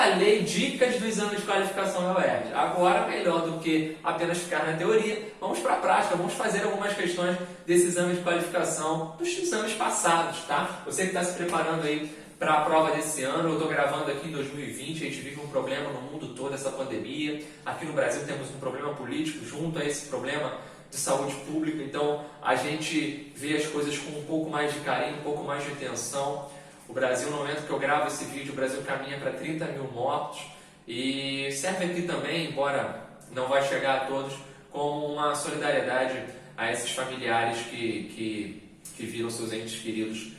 falei dicas do exame de qualificação da UERJ. Agora, melhor do que apenas ficar na teoria, vamos para a prática, vamos fazer algumas questões desse exame de qualificação dos exames passados, tá? Você que está se preparando aí para a prova desse ano, eu estou gravando aqui em 2020, a gente vive um problema no mundo todo, essa pandemia. Aqui no Brasil temos um problema político junto a esse problema de saúde pública, então a gente vê as coisas com um pouco mais de carinho, um pouco mais de atenção. O Brasil, no momento que eu gravo esse vídeo, o Brasil caminha para 30 mil mortos e serve aqui também, embora não vai chegar a todos, como uma solidariedade a esses familiares que viram seus entes queridos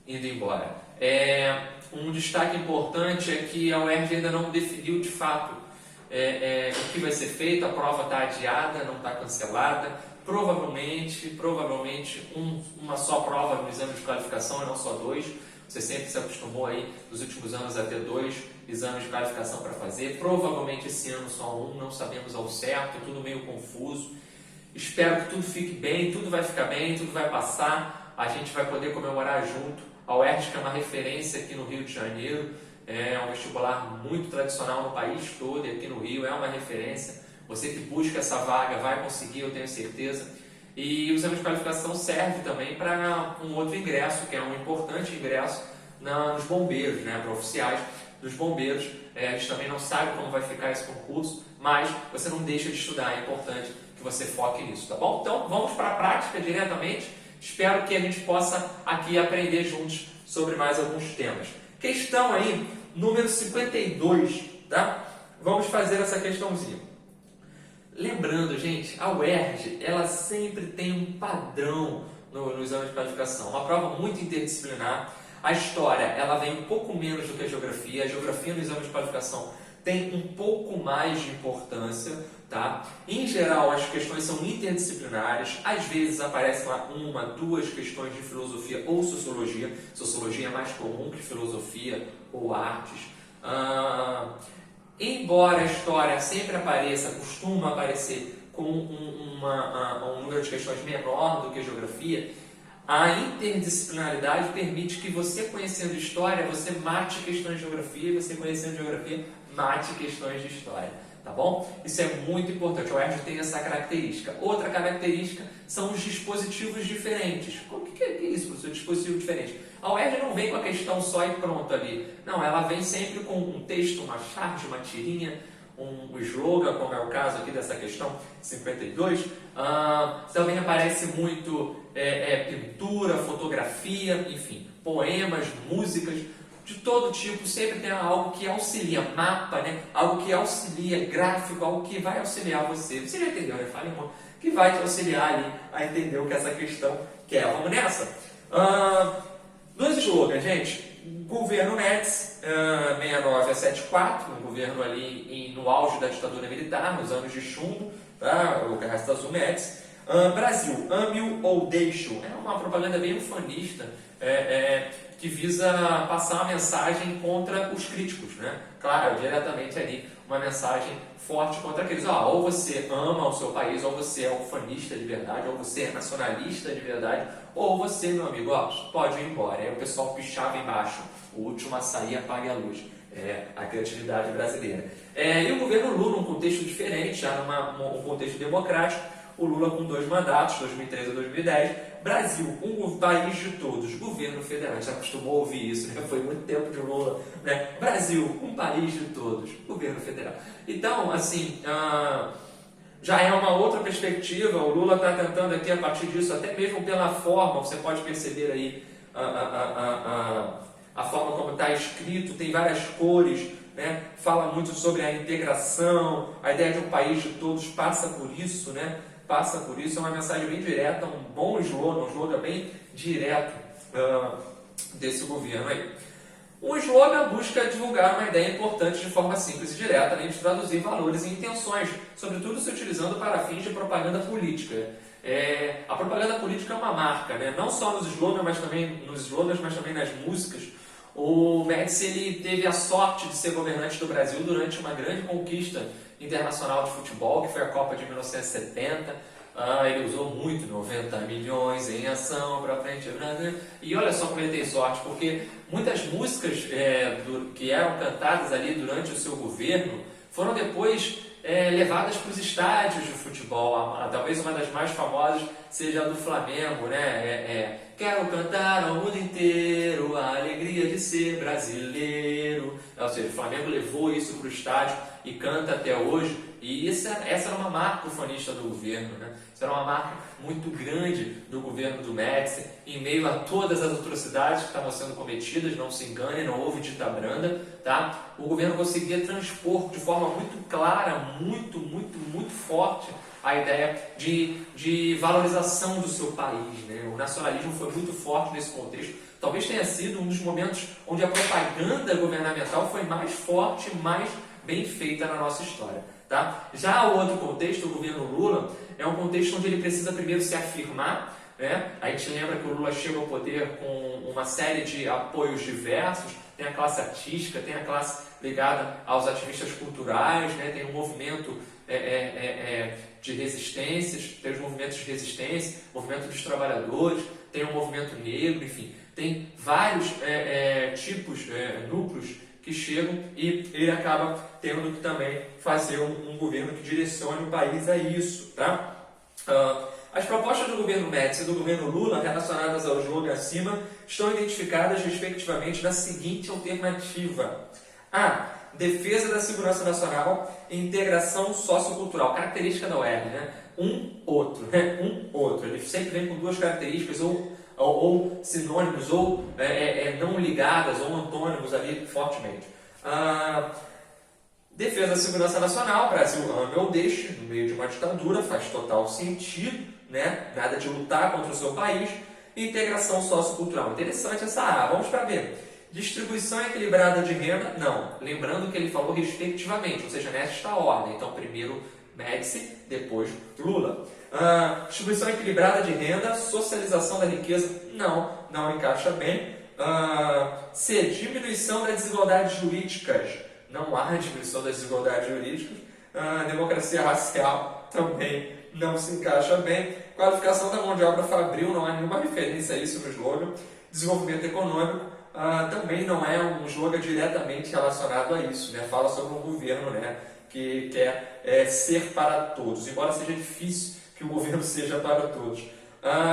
indo embora. Um destaque importante é que a UERJ ainda não definiu de fato o que vai ser feito, a prova está adiada, não está cancelada. Provavelmente uma só prova no exame de qualificação e não só dois. Você sempre se acostumou aí nos últimos anos a ter dois exames de qualificação para fazer. Provavelmente esse ano só um, não sabemos ao certo, tudo meio confuso. Espero que tudo fique bem, tudo vai ficar bem, tudo vai passar. A gente vai poder comemorar junto. A UERJ, que é uma referência aqui no Rio de Janeiro, é um vestibular muito tradicional no país todo e aqui no Rio é uma referência. Você que busca essa vaga vai conseguir, eu tenho certeza. E o exame de qualificação serve também para um outro ingresso, que é um importante ingresso nos bombeiros, né, para oficiais dos bombeiros. A gente também não sabe como vai ficar esse concurso, mas você não deixa de estudar, é importante que você foque nisso, tá bom? Então vamos para a prática diretamente. Espero que a gente possa aqui aprender juntos sobre mais alguns temas. Questão aí, número 52, tá? Vamos fazer essa questãozinha. Lembrando, gente, a UERJ, ela sempre tem um padrão no exame de qualificação. Uma prova muito interdisciplinar. A história, ela vem um pouco menos do que a geografia. A geografia no exame de qualificação tem um pouco mais de importância, tá? Em geral, as questões são interdisciplinares. Às vezes aparecem lá uma, duas questões de filosofia ou sociologia. Sociologia é mais comum que filosofia ou artes. Embora a história sempre apareça, costuma aparecer com um número de questões menor do que a geografia, a interdisciplinaridade permite que você, conhecendo história, você mate questões de geografia, e você, conhecendo geografia, mate questões de história. Tá bom? Isso é muito importante. O UERJ tem essa característica. Outra característica são os dispositivos diferentes. O que é isso, professor? Dispositivo diferente. A UERJ não vem com a questão só e pronto ali. Não, ela vem sempre com um texto, uma charge, uma tirinha, um slogan, como é o caso aqui dessa questão 52. Também aparece muito pintura, fotografia, enfim, poemas, músicas. De todo tipo, sempre tem algo que auxilia, mapa, né? Algo que auxilia, gráfico, algo que vai auxiliar você. Você já entendeu, né? Fale muito. Que vai te auxiliar ali a entender o que essa questão quer. Vamos nessa? Dois slogans, gente. Governo Médici, 69 a 74, um governo ali no auge da ditadura militar, nos anos de chumbo, tá? O Carrasco Médici. Brasil, ame-o ou deixe-o. É uma propaganda bem ufanista, que visa passar uma mensagem contra os críticos, né? Claro, diretamente ali, uma mensagem forte contra aqueles. Ou você ama o seu país, ou você é ufanista de verdade, ou você é nacionalista de verdade, ou você, meu amigo, pode ir embora. Aí o pessoal pichava embaixo, o último a sair apague a luz. A criatividade brasileira. E o governo Lula, num contexto diferente, já num contexto democrático, o Lula com 2 mandatos, 2013 a 2010, Brasil, um país de todos, governo federal, a gente acostumou a ouvir isso, né? Foi muito tempo de Lula, né? Brasil, um país de todos, governo federal. Então, assim, já é uma outra perspectiva, o Lula está tentando aqui, a partir disso, até mesmo pela forma, você pode perceber aí a forma como está escrito, tem várias cores, né? Fala muito sobre a integração, a ideia de um país de todos passa por isso, né? Passa por isso, é uma mensagem bem direta, um bom slogan, um slogan bem direto desse governo aí. O slogan busca divulgar uma ideia importante de forma simples e direta, além de traduzir valores e intenções, sobretudo se utilizando para fins de propaganda política. A propaganda política é uma marca, né? Não só nos slogans, mas também nas músicas. O Médici ele teve a sorte de ser governante do Brasil durante uma grande conquista internacional de futebol, que foi a Copa de 1970. Ele usou muito, 90 milhões em ação para frente. E olha só como ele tem sorte, porque muitas músicas que eram cantadas ali durante o seu governo foram depois levadas para os estádios de futebol. Talvez uma das mais famosas seja a do Flamengo, né? Quero cantar ao mundo inteiro a alegria de ser brasileiro. Ou seja, o Flamengo levou isso para o estádio e canta até hoje. E essa era uma marca ufanista do governo, né? Isso era uma marca muito grande do governo do Médici, em meio a todas as atrocidades que estavam sendo cometidas. Não se engane, não houve dita branda, tá? O governo conseguia transpor de forma muito clara, muito forte, a ideia de valorização do seu país, né? O nacionalismo foi muito forte nesse contexto. Talvez tenha sido um dos momentos onde a propaganda governamental foi mais forte, mais bem feita na nossa história. Tá? Já o outro contexto, o governo Lula, é um contexto onde ele precisa primeiro se afirmar, né? A gente lembra que o Lula chega ao poder com uma série de apoios diversos, tem a classe artística, tem a classe ligada aos ativistas culturais, né? Tem um movimento de resistências, tem os movimentos de resistência, movimento dos trabalhadores, tem o movimento negro, enfim, tem vários tipos, núcleos que chegam, e ele acaba tendo que também fazer um governo que direcione o país a isso. Tá? As propostas do governo Médici e do governo Lula relacionadas ao slogan acima estão identificadas respectivamente na seguinte alternativa: A. Defesa da segurança nacional e integração sociocultural. Característica da UERJ, né? Outro. Ele sempre vem com duas características, ou sinônimos, ou não ligadas, ou antônimos ali fortemente. Defesa da segurança nacional, Brasil ame ou deixe, no meio de uma ditadura, faz total sentido, né? Nada de lutar contra o seu país. Integração sociocultural. Interessante essa A. Vamos para B. Distribuição equilibrada de renda, não. Lembrando que ele falou respectivamente, ou seja, nesta ordem. Então, primeiro Médici, depois Lula. Distribuição equilibrada de renda, socialização da riqueza, não encaixa bem. C. Diminuição das desigualdades jurídicas, não há diminuição das desigualdades jurídicas. Democracia racial, também não se encaixa bem. Qualificação da mão de obra fabril, não há nenhuma referência a isso no slogan. Desenvolvimento econômico, também não é um slogan diretamente relacionado a isso, né? Fala sobre um governo, né, que quer ser para todos, embora seja difícil que o governo seja para todos.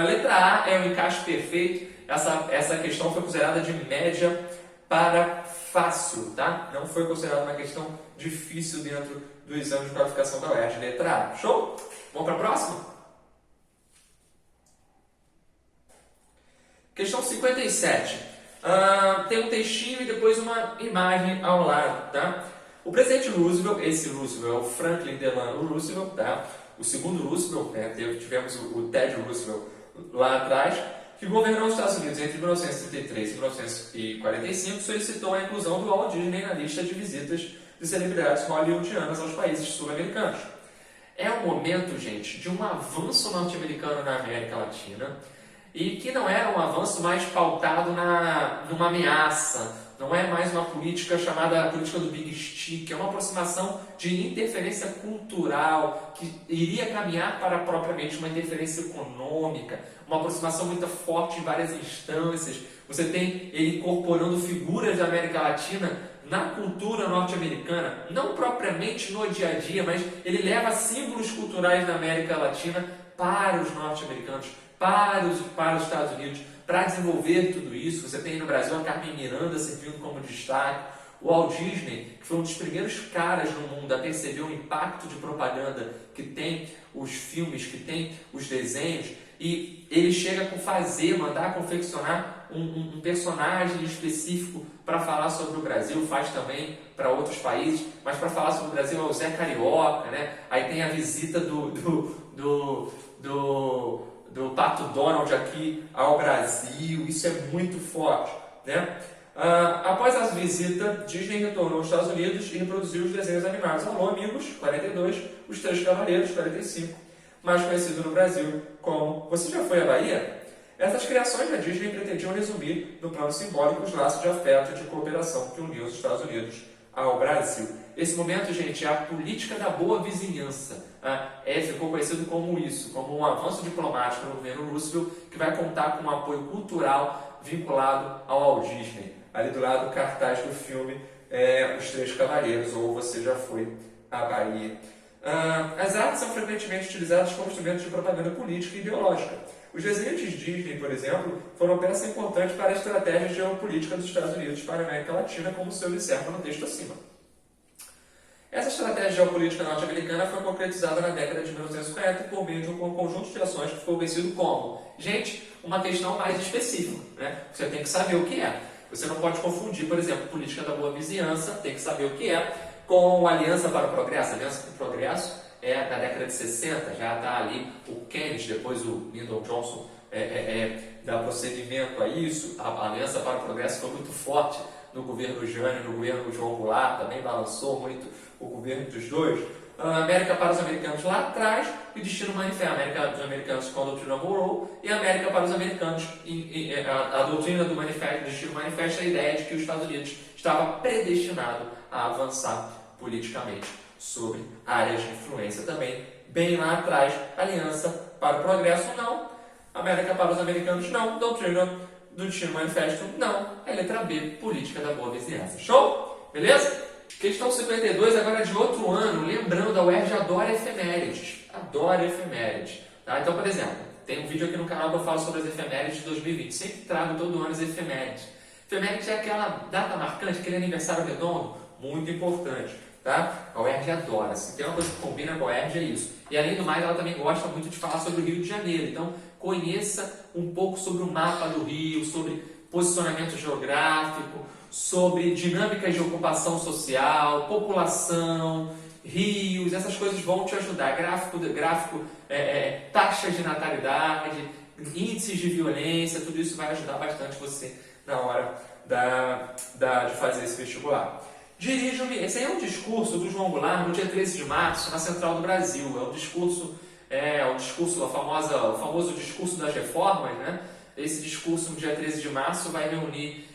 Letra A é um encaixe perfeito. Essa questão foi considerada de média para fácil, tá? Não foi considerada uma questão difícil dentro do exame de qualificação da UERJ. Letra A. Show? Vamos para a próxima? Questão 57. Tem um textinho e depois uma imagem ao lado, tá? O presidente Roosevelt, esse Roosevelt é o Franklin Delano Roosevelt, tá? O segundo Roosevelt, né? Tivemos o Ted Roosevelt lá atrás, que governou os Estados Unidos entre 1933 e 1945, solicitou a inclusão do Walt Disney na lista de visitas de celebridades hollywoodianas aos países sul-americanos. É um momento, gente, de um avanço norte-americano na América Latina, e que não era um avanço mais pautado numa ameaça, não é mais uma política chamada política do Big Stick, é uma aproximação de interferência cultural que iria caminhar para propriamente uma interferência econômica, uma aproximação muito forte em várias instâncias. Você tem ele incorporando figuras da América Latina na cultura norte-americana, não propriamente no dia a dia, mas ele leva símbolos culturais da América Latina para os norte-americanos, para os Estados Unidos, para desenvolver tudo isso. Você tem no Brasil a Carmen Miranda servindo como destaque, o Walt Disney, que foi um dos primeiros caras no mundo a perceber o impacto de propaganda que tem os filmes, que tem os desenhos, e ele chega a mandar confeccionar um personagem específico para falar sobre o Brasil, faz também para outros países, mas para falar sobre o Brasil é o Zé Carioca, né? Aí tem a visita do Pato Donald aqui ao Brasil, isso é muito forte, né? Após a visita, Disney retornou aos Estados Unidos e reproduziu os desenhos animados Alô Amigos, 42, Os Três Cavaleiros, 45, mais conhecido no Brasil como Você Já Foi à Bahia? Essas criações da Disney pretendiam resumir no plano simbólico os laços de afeto e de cooperação que uniam os Estados Unidos ao Brasil. Esse momento, gente, é a política da boa vizinhança. Ficou conhecido como isso, como um avanço diplomático no governo Roosevelt, que vai contar com um apoio cultural vinculado ao Walt Disney. Ali do lado, o cartaz do filme Os Três Cavaleiros, ou Você Já Foi à Bahia. As artes são frequentemente utilizadas como instrumentos de propaganda política e ideológica. Os desenhos Disney, por exemplo, foram peça importante para a estratégia geopolítica dos Estados Unidos para a América Latina, como o seu observa no texto acima. Essa estratégia geopolítica norte-americana foi concretizada na década de 1950 por meio de um conjunto de ações que ficou conhecido como, gente, uma questão mais específica, né? Você tem que saber o que é. Você não pode confundir, por exemplo, política da boa vizinhança, tem que saber o que é, com Aliança para o Progresso. Aliança para o Progresso é da década de 60, já está ali o Kennedy, depois o Lyndon Johnson dá prosseguimento a isso. A Aliança para o Progresso foi muito forte no governo Jânio, no governo João Goulart, também balançou muito o governo dos dois. A América para os americanos lá atrás e o Destino Manifesto. A América dos americanos com a doutrina Monroe e a América para os americanos, a doutrina do manifesto, do Destino Manifesto, a ideia de que os Estados Unidos estava predestinado a avançar politicamente sobre áreas de influência também. Bem lá atrás, Aliança para o Progresso, não. América para os americanos, não. Doutrina do Destino Manifesto, não. É letra B, política da boa vizinhança. Show? Beleza? Questão 52, agora de outro ano. Lembrando, a UERJ adora efemérides. Adora efemérides. Tá? Então, por exemplo, tem um vídeo aqui no canal que eu falo sobre as efemérides de 2020. Sempre trago todo ano as efemérides. Efemérides é aquela data marcante, aquele aniversário redondo, muito importante. Tá? A UERJ adora. Se tem uma coisa que combina com a UERJ é isso. E além do mais, ela também gosta muito de falar sobre o Rio de Janeiro. Então, conheça um pouco sobre o mapa do Rio, sobre posicionamento geográfico, sobre dinâmicas de ocupação social, população, rios, essas coisas vão te ajudar. Gráfico, taxas de natalidade, índices de violência, tudo isso vai ajudar bastante você na hora de fazer esse vestibular. Dirijo-me, esse aí é um discurso do João Goulart no dia 13 de março, na Central do Brasil. É o discurso, o famoso discurso das reformas, né? Esse discurso no dia 13 de março vai reunir,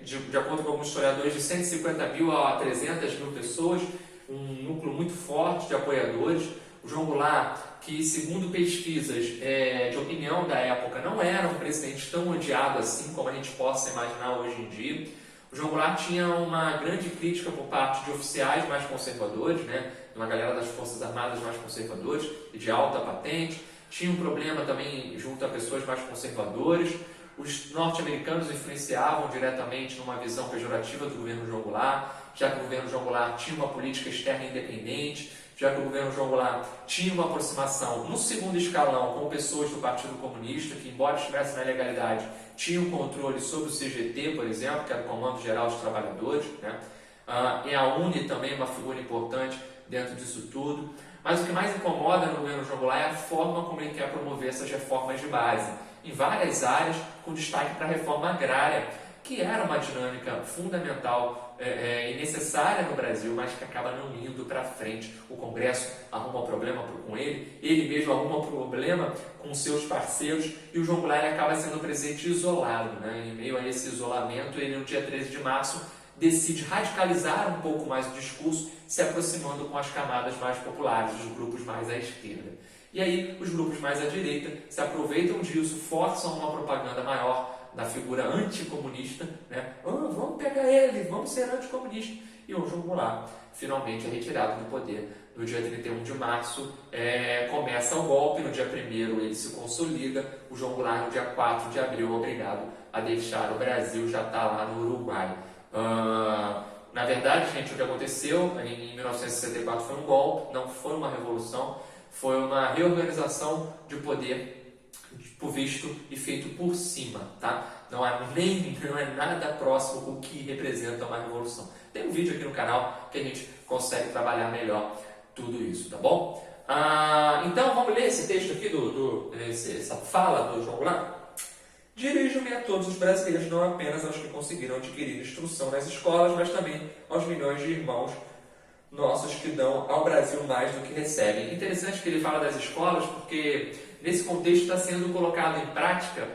de acordo com alguns historiadores, de 150 mil a 300 mil pessoas, um núcleo muito forte de apoiadores. O João Goulart, que segundo pesquisas de opinião da época, não era um presidente tão odiado assim como a gente possa imaginar hoje em dia. O João Goulart tinha uma grande crítica por parte de oficiais mais conservadores, né? Uma galera das Forças Armadas mais conservadores e de alta patente. Tinha um problema também junto a pessoas mais conservadoras. Os norte-americanos influenciavam diretamente numa visão pejorativa do governo João Goulart, já que o governo João Goulart tinha uma política externa independente, já que o governo João Goulart tinha uma aproximação no segundo escalão com pessoas do Partido Comunista, que embora estivessem na legalidade, tinham controle sobre o CGT, por exemplo, que era o Comando Geral dos Trabalhadores, né? E a UNE também é uma figura importante dentro disso tudo. Mas o que mais incomoda no governo João Goulart é a forma como ele quer promover essas reformas de base, em várias áreas, com destaque para a reforma agrária, que era uma dinâmica fundamental e necessária no Brasil, mas que acaba não indo para frente. O Congresso arruma problema com ele mesmo arruma problema com seus parceiros, e o João Goulart acaba sendo um presidente isolado, né? Em meio a esse isolamento, ele no dia 13 de março decide radicalizar um pouco mais o discurso, se aproximando com as camadas mais populares, os grupos mais à esquerda. E aí, os grupos mais à direita se aproveitam disso, forçam uma propaganda maior da figura anticomunista, né? Vamos pegar ele, vamos ser anticomunistas. E o João Goulart finalmente é retirado do poder no dia 31 de março. Começa o golpe, no dia 1º ele se consolida. O João Goulart, no dia 4 de abril, é obrigado a deixar o Brasil, já está lá no Uruguai. Na verdade, gente, o que aconteceu em 1964 foi um golpe, não foi uma revolução, foi uma reorganização de poder por visto e feito por cima, tá? Não é nada próximo com o que representa uma revolução. Tem um vídeo aqui no canal que a gente consegue trabalhar melhor tudo isso, tá bom? Então vamos ler esse texto aqui, essa fala do João Goulart. Dirijo-me a todos os brasileiros, não apenas aos que conseguiram adquirir instrução nas escolas, mas também aos milhões de irmãos nossos que dão ao Brasil mais do que recebem. Interessante que ele fala das escolas, porque nesse contexto está sendo colocado em prática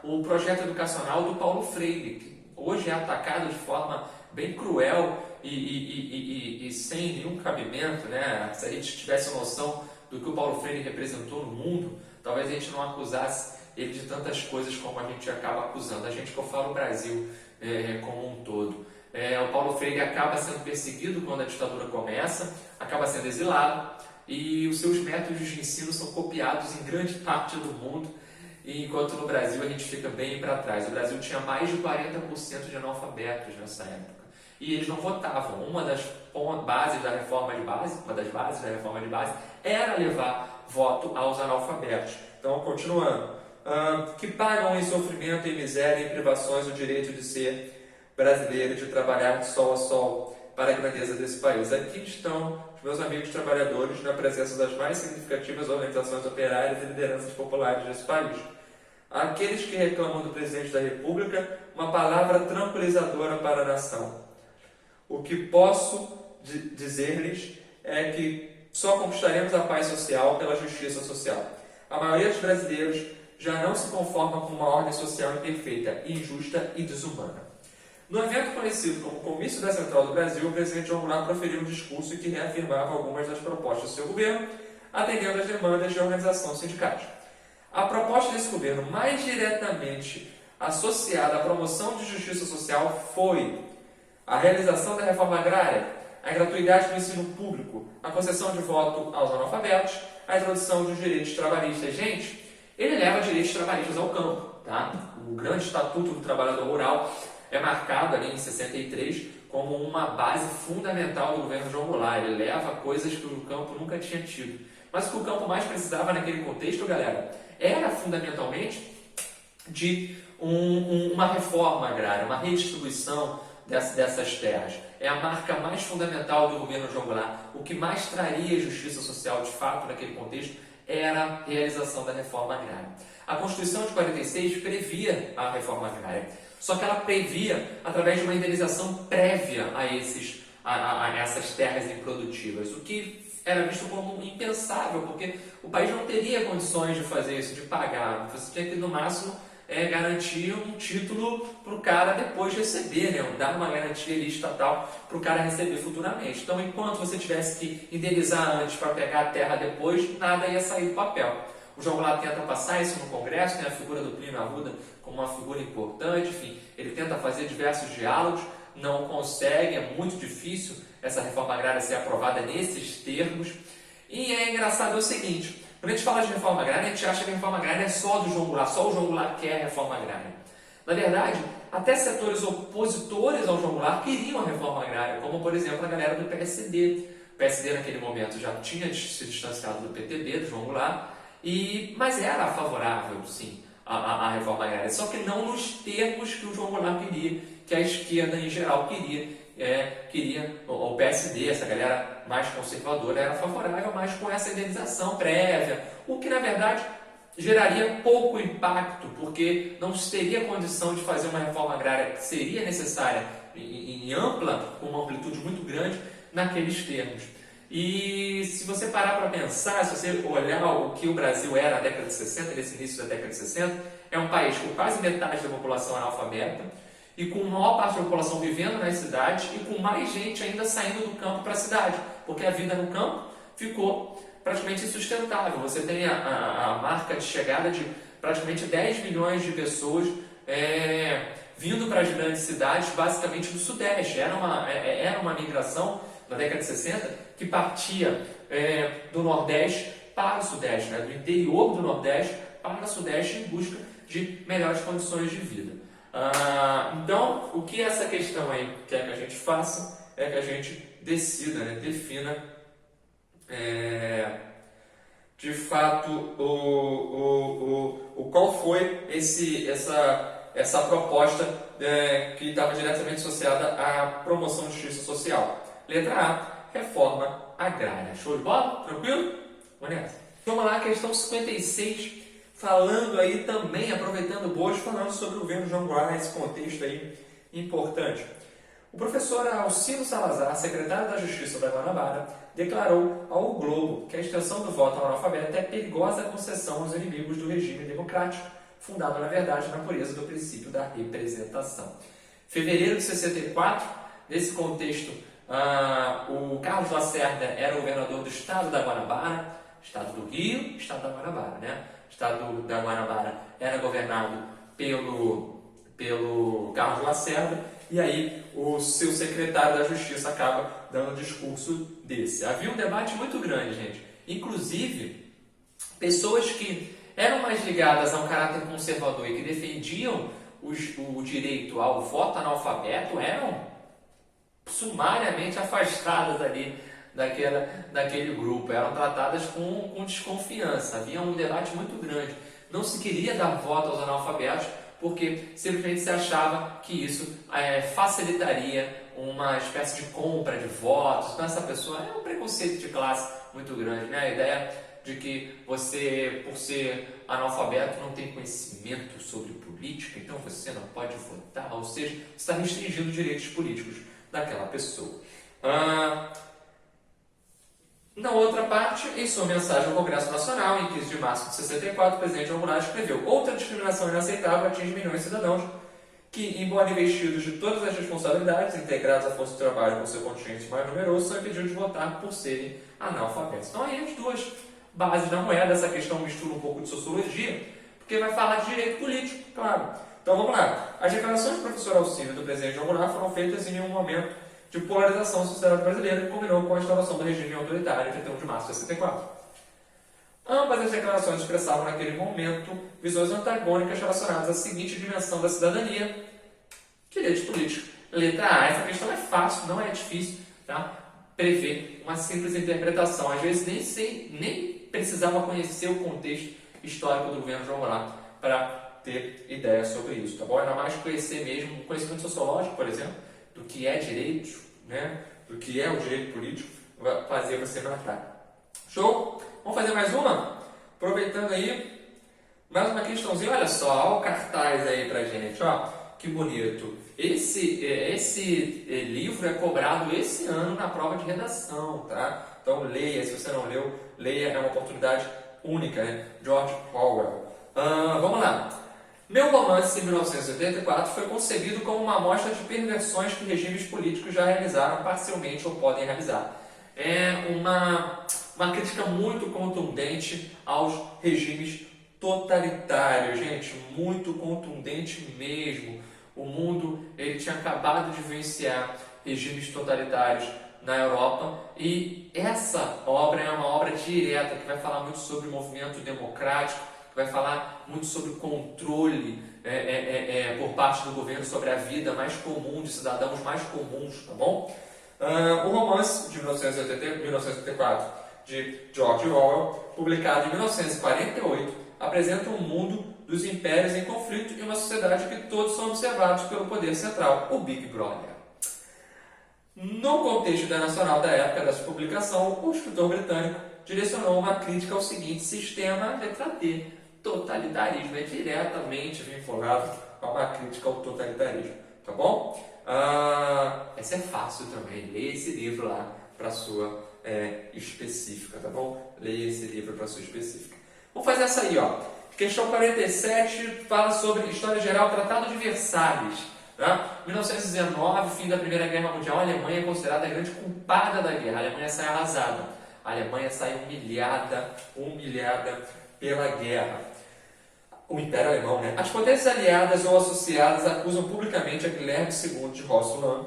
o projeto educacional do Paulo Freire, que hoje é atacado de forma bem cruel e sem nenhum cabimento, né? Se a gente tivesse noção do que o Paulo Freire representou no mundo, talvez a gente não acusasse ele de tantas coisas como a gente acaba acusando. A gente, que eu falo, o Brasil como um todo. O Paulo Freire acaba sendo perseguido quando a ditadura começa, acaba sendo exilado, e os seus métodos de ensino são copiados em grande parte do mundo, enquanto no Brasil a gente fica bem para trás. O Brasil tinha mais de 40% de analfabetos nessa época, e eles não votavam. Uma das bases da reforma de base era levar voto aos analfabetos. Então, continuando, que pagam em sofrimento, em miséria, em privações o direito de ser brasileiro, de trabalhar de sol a sol para a grandeza desse país. Aqui estão os meus amigos trabalhadores na presença das mais significativas organizações operárias e lideranças populares desse país. Aqueles que reclamam do presidente da República, uma palavra tranquilizadora para a nação. O que posso dizer-lhes é que só conquistaremos a paz social pela justiça social. A maioria dos brasileiros já não se conforma com uma ordem social imperfeita, injusta e desumana. No evento conhecido como Comício da Central do Brasil, o presidente João Goulart proferiu um discurso que reafirmava algumas das propostas do seu governo, atendendo às demandas de organização sindicais. A proposta desse governo, mais diretamente associada à promoção de justiça social, foi a realização da reforma agrária, a gratuidade do ensino público, a concessão de voto aos analfabetos, a introdução dos direitos trabalhistas. Gente, ele leva direitos trabalhistas ao campo, tá? O grande Estatuto do Trabalhador Rural é marcado ali em 63 como uma base fundamental do governo João Goulart. Ele leva coisas que o campo nunca tinha tido. Mas o que o campo mais precisava naquele contexto, galera, era fundamentalmente de uma reforma agrária, uma redistribuição dessas terras. É a marca mais fundamental do governo João Goulart. O que mais traria justiça social de fato naquele contexto era a realização da reforma agrária. A Constituição de 46 previa a reforma agrária, só que ela previa através de uma indenização prévia a essas terras improdutivas, o que era visto como impensável, porque o país não teria condições de fazer isso, de pagar. Você tinha que, no máximo, garantir um título para o cara depois receber, né? Dar uma garantia ali estatal para o cara receber futuramente. Então, enquanto você tivesse que indenizar antes para pegar a terra depois, nada ia sair do papel. O João Goulart tenta passar isso no Congresso, tem a figura do Plínio Arruda como uma figura importante, enfim, ele tenta fazer diversos diálogos, não consegue, é muito difícil essa reforma agrária ser aprovada nesses termos. E é engraçado o seguinte, quando a gente fala de reforma agrária, a gente acha que a reforma agrária é só do João Goulart, só o João Goulart quer a reforma agrária. Na verdade, até setores opositores ao João Goulart queriam a reforma agrária, como por exemplo a galera do PSD. O PSD naquele momento já tinha se distanciado do PTB, do João Goulart, mas era favorável, sim, à reforma agrária, só que não nos termos que o João Goulart queria, que a esquerda em geral queria. O PSD, essa galera mais conservadora, era favorável, mas com essa indenização prévia, o que na verdade geraria pouco impacto, porque não se teria condição de fazer uma reforma agrária que seria necessária em ampla, com uma amplitude muito grande, naqueles termos. E se você parar para pensar, se você olhar o que o Brasil era na década de 60, nesse início da década de 60, é um país com quase metade da população analfabeta, e com a maior parte da população vivendo nas cidades e com mais gente ainda saindo do campo para a cidade, porque a vida no campo ficou praticamente insustentável. Você tem a marca de chegada de praticamente 10 milhões de pessoas vindo para as grandes cidades, basicamente do Sudeste. Era uma migração na década de 60 que partia do Nordeste para o Sudeste, né? Do interior do Nordeste para o Sudeste em busca de melhores condições de vida. Então, o que essa questão aí quer que a gente faça é que a gente decida, né, defina de fato qual foi essa proposta que estava diretamente associada à promoção de justiça social. Letra A, reforma agrária. Show de bola? Tranquilo? Vamos nessa. Vamos lá, questão 56. Falando aí também, aproveitando o bojo, falando sobre o governo João Goulart, esse contexto aí importante. O professor Alcino Salazar, secretário da Justiça da Guanabara, declarou ao O Globo que a extensão do voto ao analfabeto é perigosa concessão aos inimigos do regime democrático, fundado, na verdade, na pureza do princípio da representação. Fevereiro de 64, Nesse contexto, o Carlos Lacerda era o governador do estado da Guanabara, estado do Rio, estado da Guanabara, né? O estado da Guanabara era governado pelo Carlos Lacerda, e aí o seu secretário da Justiça acaba dando um discurso desse. Havia um debate muito grande, gente. Inclusive, pessoas que eram mais ligadas a um caráter conservador e que defendiam o direito ao voto analfabeto eram sumariamente afastadas ali daquele grupo, eram tratadas com desconfiança. Havia um debate muito grande. Não se queria dar voto aos analfabetos porque simplesmente se achava que isso facilitaria uma espécie de compra de votos. Então essa pessoa é um preconceito de classe muito grande, né? A ideia de que você, por ser analfabeto, não tem conhecimento sobre política, então você não pode votar, ou seja, você está restringindo os direitos políticos daquela pessoa. Na outra parte, em sua mensagem ao Congresso Nacional, em 15 de março de 64, o presidente João Goulart escreveu: outra discriminação inaceitável atinge milhões de cidadãos que, embora investidos de todas as responsabilidades, integrados à força de trabalho com seu contingente mais numeroso, são impedidos de votar por serem analfabetos. Então aí as duas bases da moeda, essa questão mistura um pouco de sociologia, porque vai falar de direito político, claro. Então vamos lá. As declarações do professor Alcino e do presidente João Goulart foram feitas em um momento de polarização da sociedade brasileira que combinou com a instauração do regime autoritário em 31 de março de 64. Ambas as declarações expressavam naquele momento visões antagônicas relacionadas à seguinte dimensão da cidadania: direitos políticos. Letra A. Essa questão é fácil, não é difícil, tá? Prever uma simples interpretação. Às vezes nem precisava conhecer o contexto histórico do governo João Goulart para ter ideia sobre isso, tá bom? Ainda mais conhecer mesmo o conhecimento sociológico, por exemplo, do que é direito, né? Do que é o direito político, vai fazer você matar. Show? Vamos fazer mais uma? Aproveitando aí, mais uma questãozinha. Olha só, olha o cartaz aí pra gente, ó. Que bonito. Esse livro é cobrado esse ano na prova de redação, tá? Então leia, se você não leu, leia, é uma oportunidade única, né? George Orwell. Vamos lá. Meu Romance, em 1984, foi concebido como uma amostra de perversões que regimes políticos já realizaram parcialmente ou podem realizar. É uma crítica muito contundente aos regimes totalitários, gente, muito contundente mesmo. O mundo ele tinha acabado de vivenciar regimes totalitários na Europa e essa obra é uma obra direta que vai falar muito sobre o movimento democrático, que vai falar muito sobre o controle por parte do governo sobre a vida mais comum, de cidadãos mais comuns, tá bom? O Romance, de 1984, de George Orwell, publicado em 1948, apresenta um mundo dos impérios em conflito e uma sociedade que todos são observados pelo poder central, o Big Brother. No contexto internacional da época dessa publicação, o escritor britânico direcionou uma crítica ao seguinte sistema, letra D: totalitarismo. É diretamente vinculado a uma crítica ao totalitarismo, tá bom? Essa é fácil também, leia esse livro lá para sua específica, tá bom? Leia esse livro para sua específica. Vamos fazer essa aí, ó. Questão 47 fala sobre História Geral, Tratado de Versalhes. Tá? 1919, fim da Primeira Guerra Mundial, a Alemanha é considerada a grande culpada da guerra. A Alemanha sai arrasada. A Alemanha sai humilhada pela guerra. O Império Alemão, né? As potências aliadas ou associadas acusam publicamente a Guilherme II de Hohenzollern,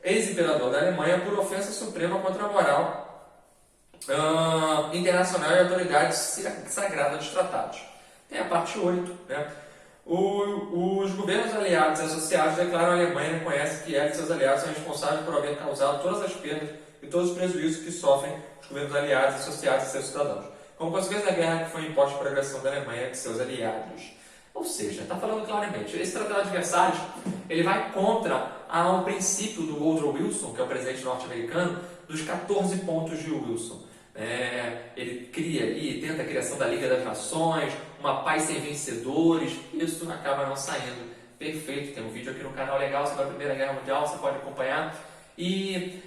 ex-imperador da Alemanha, por ofensa suprema contra a moral internacional e a autoridade sagrada dos tratados. Tem a parte 8, né? Os governos aliados e associados declaram a Alemanha e reconhecem que ela e seus aliados são responsáveis por haver causado todas as perdas e todos os prejuízos que sofrem os governos aliados e associados e seus cidadãos, como consequência da guerra que foi imposta por agressão da Alemanha e de seus aliados. Ou seja, está falando claramente, esse Tratado de Versalhes ele vai contra o princípio do Woodrow Wilson, que é o presidente norte-americano, dos 14 pontos de Wilson. Ele cria e tenta a criação da Liga das Nações, uma paz sem vencedores, isso acaba não saindo perfeito. Tem um vídeo aqui no canal legal sobre a Primeira Guerra Mundial, você pode acompanhar, e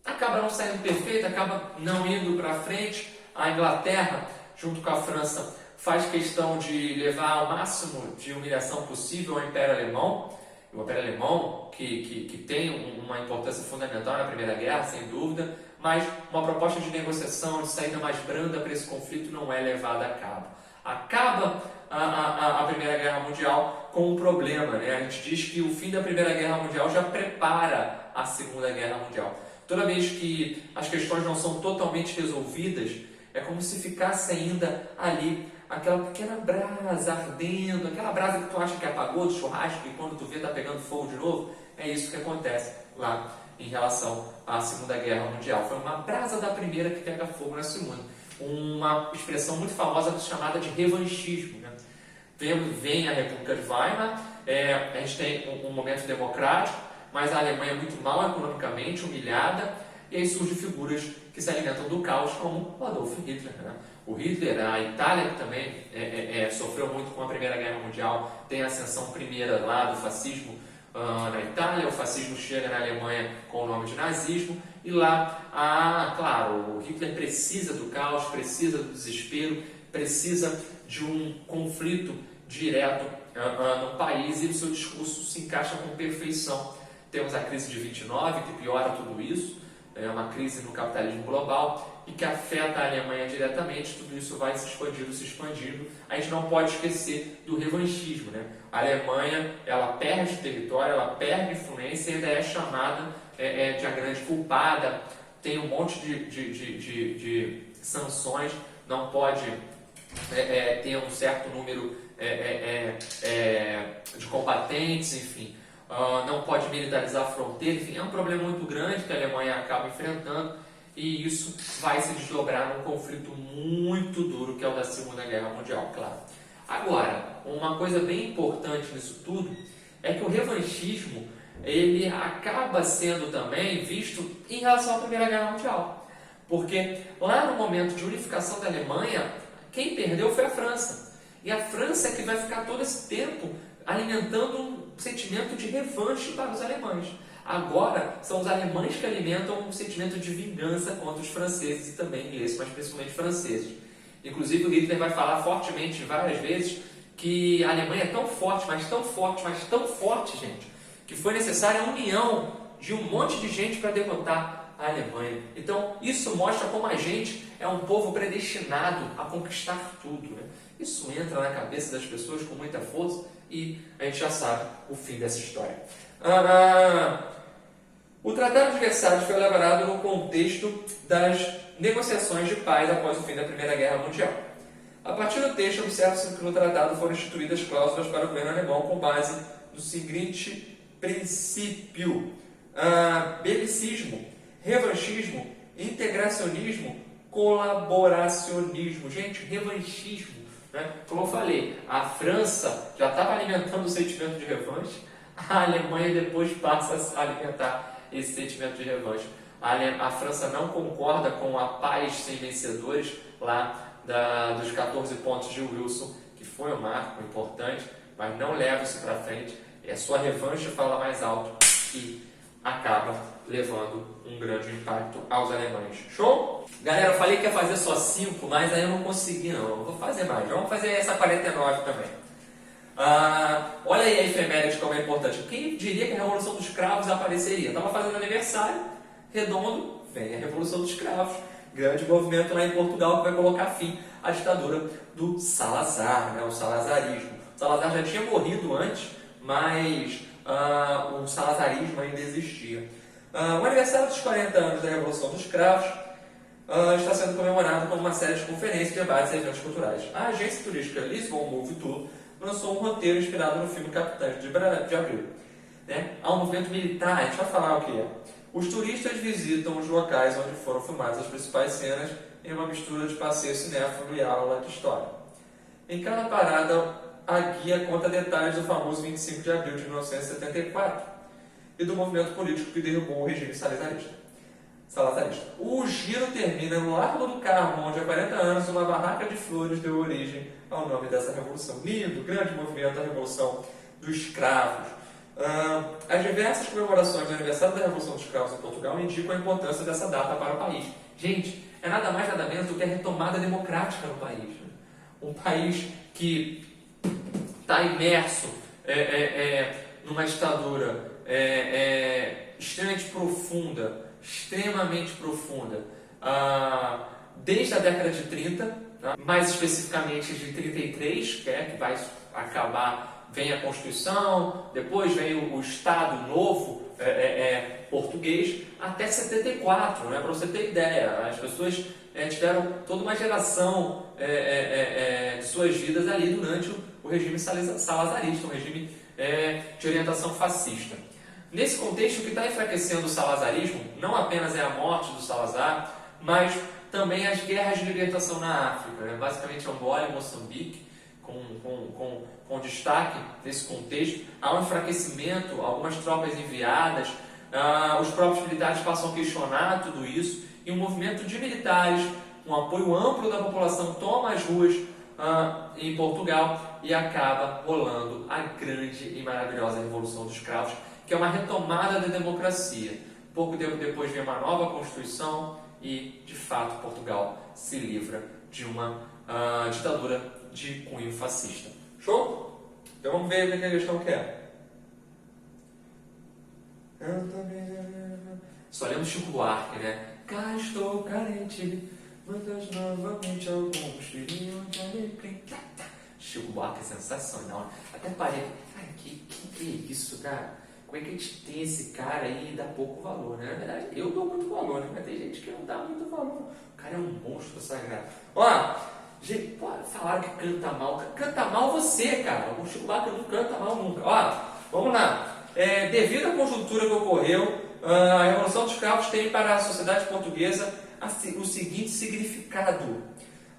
acaba não saindo perfeito, acaba não indo para frente. A Inglaterra, junto com a França, faz questão de levar ao máximo de humilhação possível ao Império Alemão. O Império Alemão, que tem uma importância fundamental na Primeira Guerra, sem dúvida, mas uma proposta de negociação, de saída mais branda para esse conflito não é levada a cabo. Acaba a Primeira Guerra Mundial com um problema, né? A gente diz que o fim da Primeira Guerra Mundial já prepara a Segunda Guerra Mundial. Toda vez que as questões não são totalmente resolvidas, é como se ficasse ainda ali aquela pequena brasa ardendo, aquela brasa que tu acha que apagou do churrasco e quando tu vê tá pegando fogo de novo. É isso que acontece lá em relação à Segunda Guerra Mundial. Foi uma brasa da primeira que pega fogo na segunda. Uma expressão muito famosa chamada de revanchismo, né? Vem a República de Weimar, a gente tem um momento democrático, mas a Alemanha é muito mal economicamente, humilhada, e aí surgem figuras que se alimentam do caos, como o Adolf Hitler, né? O Hitler, a Itália, que também sofreu muito com a Primeira Guerra Mundial, tem a ascensão primeira lá do fascismo na Itália, o fascismo chega na Alemanha com o nome de nazismo, e lá, claro, o Hitler precisa do caos, precisa do desespero, precisa de um conflito direto no país, e o seu discurso se encaixa com perfeição. Temos a crise de 29, que piora tudo isso, é uma crise no capitalismo global e que afeta a Alemanha diretamente, tudo isso vai se expandindo. A gente não pode esquecer do revanchismo, né? A Alemanha, ela perde território, ela perde influência e ainda é chamada de a grande culpada, tem um monte de sanções, não pode ter um certo número de combatentes, enfim. Não pode militarizar a fronteira, enfim, é um problema muito grande que a Alemanha acaba enfrentando e isso vai se desdobrar num conflito muito duro que é o da Segunda Guerra Mundial, claro. Agora, uma coisa bem importante nisso tudo é que o revanchismo ele acaba sendo também visto em relação à Primeira Guerra Mundial, porque lá no momento de unificação da Alemanha, quem perdeu foi a França, e a França é que vai ficar todo esse tempo alimentando um sentimento de revanche para os alemães. Agora, são os alemães que alimentam um sentimento de vingança contra os franceses e também ingleses, mas principalmente franceses. Inclusive, o Hitler vai falar fortemente várias vezes que a Alemanha é tão forte, mas tão forte, mas tão forte, gente, que foi necessária a união de um monte de gente para derrotar a Alemanha. Então, isso mostra como a gente é um povo predestinado a conquistar tudo, né? Isso entra na cabeça das pessoas com muita força e a gente já sabe o fim dessa história. O Tratado de Versalhes foi elaborado no contexto das negociações de paz após o fim da Primeira Guerra Mundial. A partir do texto, observa-se que no tratado foram instituídas cláusulas para o governo alemão com base no seguinte princípio: belicismo, revanchismo, integracionismo, colaboracionismo. Gente, revanchismo, né? Como eu falei, a França já estava alimentando o sentimento de revanche, a Alemanha depois passa a alimentar esse sentimento de revanche. A França não concorda com a paz sem vencedores lá dos 14 pontos de Wilson, que foi um marco importante, mas não leva isso para frente. E a sua revanche fala mais alto e acaba levando um grande impacto aos alemães. Show? Galera, eu falei que ia fazer só 5, mas aí eu não consegui não. Eu vou fazer mais. Vamos fazer essa 49 também. Olha aí a efeméride como é importante. Quem diria que a Revolução dos Cravos apareceria? Estava fazendo aniversário, redondo, vem a Revolução dos Cravos. Grande movimento lá em Portugal que vai colocar fim à ditadura do Salazar, né? O salazarismo. O Salazar já tinha morrido antes, mas o salazarismo ainda existia. O aniversário dos 40 anos da Revolução dos Cravos está sendo comemorado com uma série de conferências, debates e eventos culturais. A agência turística Lisbon Move Tour lançou um roteiro inspirado no filme Capitães de Abril. Né? Há um movimento militar, a gente vai falar o que é. Os turistas visitam os locais onde foram filmadas as principais cenas em uma mistura de passeio cinéfilo e aula de história. Em cada parada, a guia conta detalhes do famoso 25 de abril de 1974 e do movimento político que derrubou o regime salazarista. O giro termina no Largo do Carmo, onde há 40 anos uma barraca de flores deu origem ao nome dessa revolução. Lindo, grande movimento da Revolução dos Escravos. As diversas comemorações do aniversário da Revolução dos Escravos em Portugal indicam a importância dessa data para o país. Gente, é nada mais nada menos do que a retomada democrática no país. Um país que está imerso numa ditadura extremamente profunda, desde a década de 30, tá? Mais especificamente de 33, que vai acabar, vem a Constituição, depois vem o Estado Novo português, até 74, né? Para você ter ideia. As pessoas tiveram toda uma geração de suas vidas ali durante o regime salazarista, um regime de orientação fascista. Nesse contexto, o que está enfraquecendo o salazarismo não apenas é a morte do Salazar, mas também as guerras de libertação na África, né? Basicamente Angola e Moçambique, com destaque nesse contexto. Há um enfraquecimento, algumas tropas enviadas, os próprios militares passam a questionar tudo isso, e um movimento de militares, um apoio amplo da população, toma as ruas em Portugal e acaba rolando a grande e maravilhosa Revolução dos Cravos, que é uma retomada da democracia. Pouco tempo depois vem uma nova Constituição e, de fato, Portugal se livra de uma ditadura de cunho fascista. Show? Então vamos ver o que a questão quer. Só lemos Chico Buarque, né? Cá estou carente, mandas novamente alguns filhinhos de alecrim. Chico Buarque é sensacional. Até parei, cara, que é isso, cara? Como é que a gente tem esse cara aí e dá pouco valor, né? Na verdade, eu dou muito valor, né? Mas tem gente que não dá muito valor. O cara é um monstro sagrado. Ó, gente, pô, falaram que canta mal. Canta mal você, cara. O Chico Buarque não canta mal nunca. Ó, vamos lá. Devido à conjuntura que ocorreu, a Revolução dos Cravos tem para a sociedade portuguesa o seguinte significado: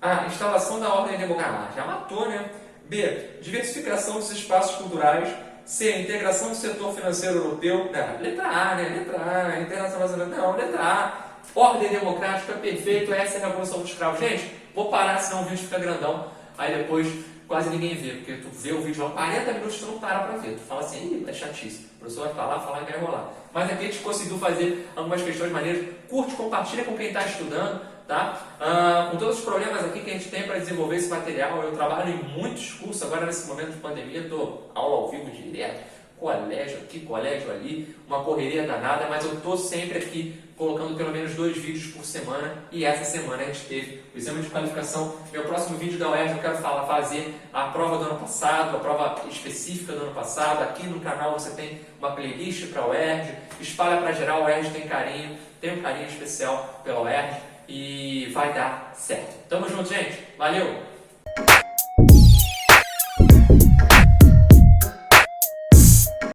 a instalação da ordem democrática. Já matou, né? B. Diversificação dos espaços culturais. C. Integração do setor financeiro europeu. Letra A, né? Letra A. Internacionalização. Não, letra A. Ordem democrática, perfeito. Essa é a Revolução dos Cravos. Gente, vou parar, senão o vídeo fica grandão. Aí depois quase ninguém vê, porque tu vê o vídeo lá 40 minutos, tu não para pra ver. Tu fala assim, é chatice. O professor vai falar e vai rolar. Mas aqui a gente conseguiu fazer algumas questões maneiras. Curte, compartilha com quem está estudando, tá? Com todos os problemas aqui que a gente tem para desenvolver esse material. Eu trabalho em muitos cursos, agora nesse momento de pandemia, estou aula ao vivo direto, colégio aqui, colégio ali, uma correria danada, mas eu estou sempre aqui colocando pelo menos 2 vídeos por semana, e essa semana a gente teve o exame de qualificação. Meu próximo vídeo da UERJ eu quero fazer a prova do ano passado, a prova específica do ano passado. Aqui no canal você tem uma playlist para a UERJ, espalha para geral. A UERJ tem um carinho especial pela UERJ e vai dar certo. Tamo junto, gente. Valeu!